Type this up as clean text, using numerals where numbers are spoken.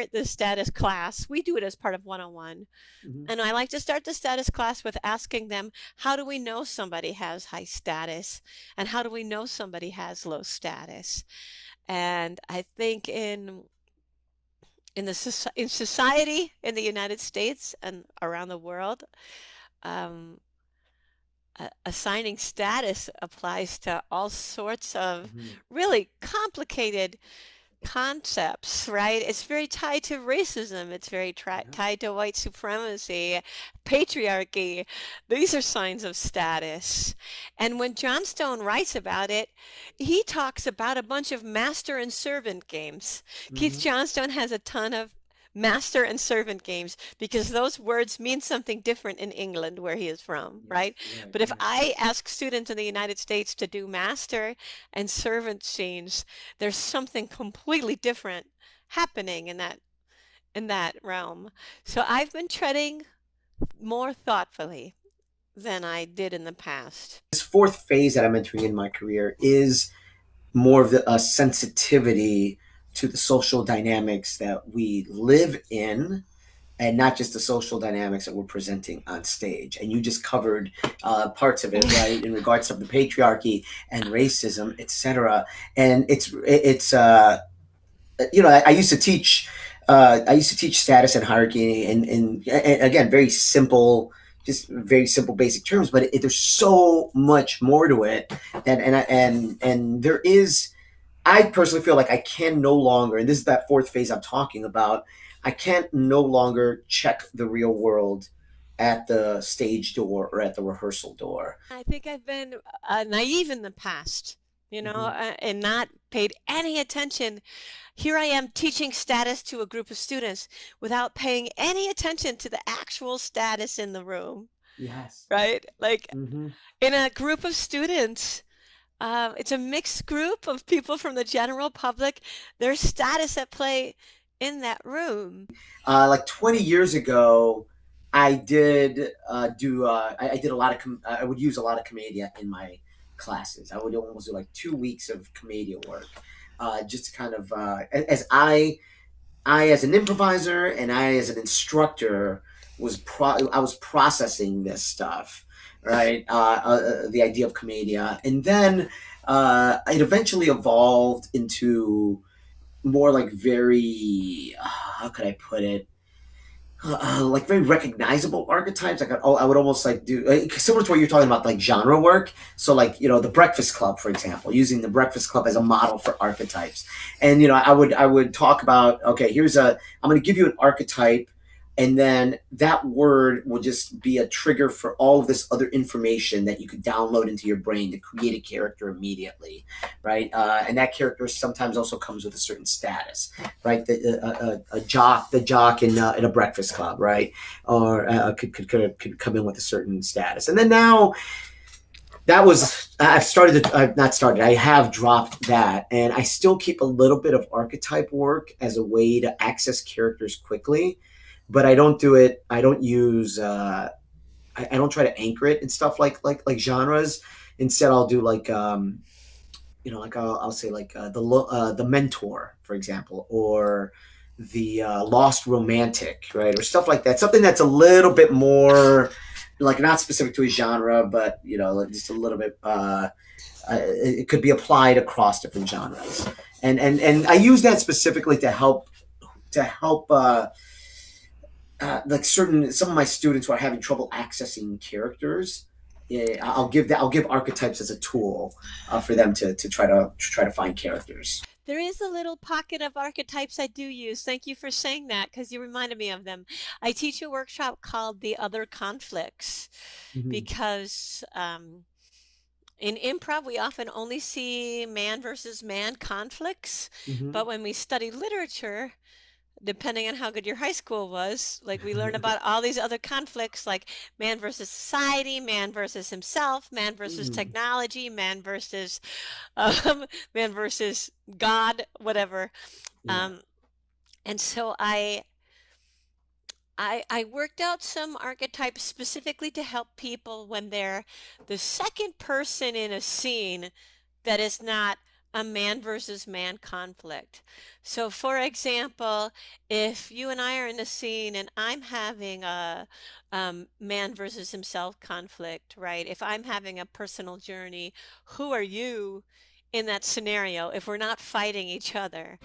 start the status class. We do it as part of 101. Mhm. And I like to start the status class with asking them, how do we know somebody has high status? And how do we know somebody has low status? And I think in society in the United States and around the world, um, assigning status applies to all sorts of Mhm. really complicated concepts, right? It's very tied to racism. It's very Yeah. tied to white supremacy, patriarchy. These are signs of status. And when Johnstone writes about it, he talks about a bunch of master and servant games. Keith Mhm. Johnstone has a ton of master and servant games because those words mean something different in England where he is from, Yeah. right? Right. But if Right. I ask students in the United States to do master and servant scenes, there's something completely different happening in that realm. So I've been treading more thoughtfully than I did in the past. This fourth phase that I'm entering in my career is more of the sensitivity to the social dynamics that we live in, and not just the social dynamics that we're presenting on stage. And you just covered parts of it, right, in regards to the patriarchy and racism, etc. And I used to teach. I used to teach status and hierarchy, and again, very simple, just very simple, basic terms. But there's so much more to it, and there is. I personally feel like I can no longer, and this is that fourth phase I'm talking about. I can't no longer check the real world at the stage door or at the rehearsal door. I think I've been naive in the past, Mm-hmm. and not paid any attention. Here I am teaching status to a group of students without paying any attention to the actual status in the room, Yes. right? Like Mm-hmm. in a group of students, it's a mixed group of people from the general public. There's status at play in that room. Like 20 years ago, I did do. I did a lot of. I would use a lot of commedia in my classes. I would almost do like 2 weeks of commedia work, just to kind of as I as an improviser and I as an instructor I was processing this stuff, right? The idea of commedia, and then it eventually evolved into more like very how could I put it, like very recognizable archetypes. Like I would almost like do similar to what you're talking about, like genre work. So like the Breakfast Club, for example, using the Breakfast Club as a model for archetypes. And I would talk about, okay, I'm going to give you an archetype, and then that word will just be a trigger for all of this other information that you could download into your brain to create a character immediately, right? And that character sometimes also comes with a certain status, right? The jock in a Breakfast Club, right? Or could come in with a certain status. And then now that was I've not started. I have dropped that, and I still keep a little bit of archetype work as a way to access characters quickly, but I don't do it. I don't use. I don't try to anchor it and stuff like genres. Instead, I'll do like like I'll say like the mentor, for example, or the lost romantic, right, or stuff like that. Something that's a little bit more like not specific to a genre, but like just a little bit. It could be applied across different genres, and I use that specifically to help like some of my students who are having trouble accessing characters. Yeah, I'll give archetypes as a tool for them to try to find characters. There is a little pocket of archetypes I do use. Thank you for saying that because you reminded me of them. I teach a workshop called The Other Conflicts Mm-hmm. because in improv, we often only see man versus man conflicts, Mm-hmm. but when we study literature, depending on how good your high school was, like we learn about all these other conflicts like man versus society, man versus himself, man versus Mm. technology, um, man versus God, whatever. Yeah. Um, and so I worked out some archetypes specifically to help people when they're the second person in a scene that is not a man versus man conflict. So, for example, if you and I are in a scene and I'm having a man versus himself conflict, right? If I'm having a personal journey, who are you in that scenario if we're not fighting each other?